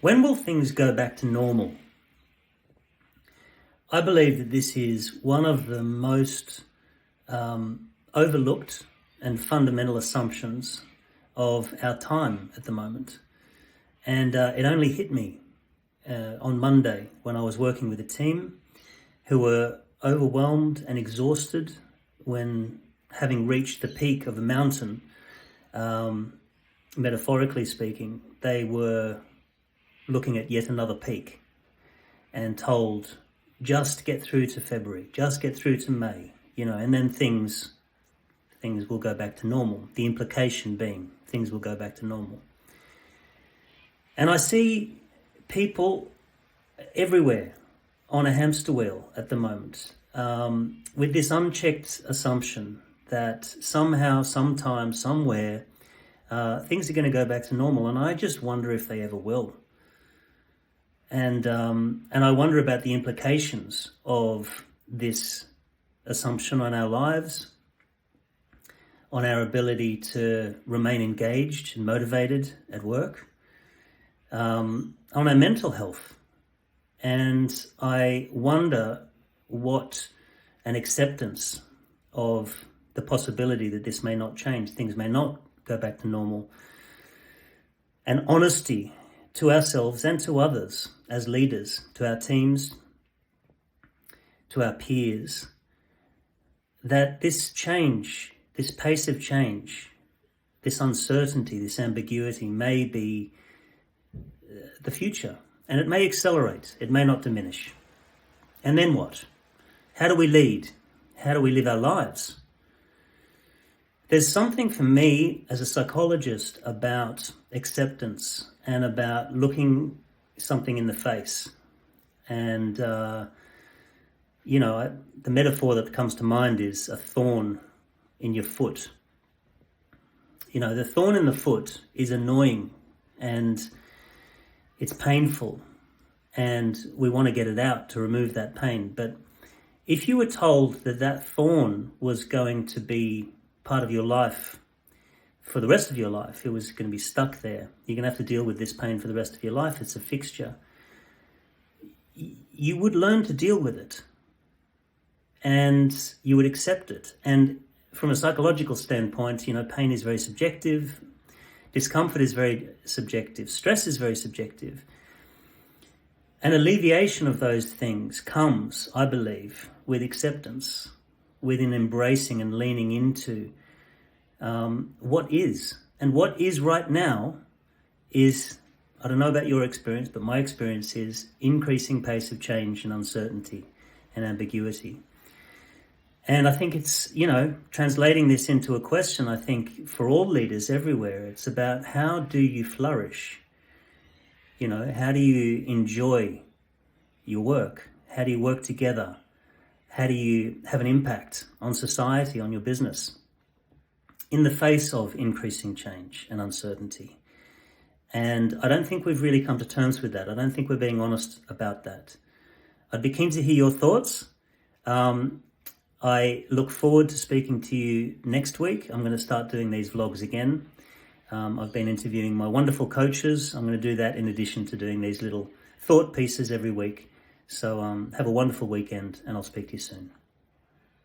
When will things go back to normal? I believe that this is one of the most overlooked and fundamental assumptions of our time at the moment. And it only hit me on Monday when I was working with a team who were overwhelmed and exhausted when, having reached the peak of a mountain, metaphorically speaking, they were looking at yet another peak and told, just get through to February, just get through to May, and then things will go back to normal. The implication being things will go back to normal. And I see people everywhere on a hamster wheel at the moment, with this unchecked assumption that somehow, sometime, somewhere, things are going to go back to normal. And I just wonder if they ever will. And I wonder about the implications of this assumption on our lives, on our ability to remain engaged and motivated at work, on our mental health. And I wonder what an acceptance of the possibility that this may not change, things may not go back to normal, and honesty to ourselves and to others as leaders, to our teams, to our peers, that this change, this pace of change, this uncertainty, this ambiguity may be the future, and it may accelerate, it may not diminish. And then what? How do we lead? How do we live our lives? There's something for me as a psychologist about acceptance and about looking something in the face. And, the metaphor that comes to mind is a thorn in your foot. The thorn in the foot is annoying and it's painful, and we want to get it out to remove that pain. But if you were told that that thorn was going to be part of your life for the rest of your life, it was going to be stuck there, you're going to have to deal with this pain for the rest of your life, it's a fixture, you would learn to deal with it and you would accept it. And from a psychological standpoint, pain is very subjective, discomfort is very subjective, stress is very subjective. And alleviation of those things comes, I believe, with acceptance, with an embracing and leaning into what is. And what is right now is, I don't know about your experience, but my experience is increasing pace of change and uncertainty and ambiguity. And I think it's, translating this into a question, I think for all leaders everywhere, it's about how do you flourish? How do you enjoy your work? How do you work together? How do you have an impact on society, on your business, in the face of increasing change and uncertainty? And I don't think we've really come to terms with that. I don't think we're being honest about that. I'd be keen to hear your thoughts. I look forward to speaking to you next week. I'm going to start doing these vlogs again. I've been interviewing my wonderful coaches. I'm going to do that in addition to doing these little thought pieces every week. So have a wonderful weekend, and I'll speak to you soon.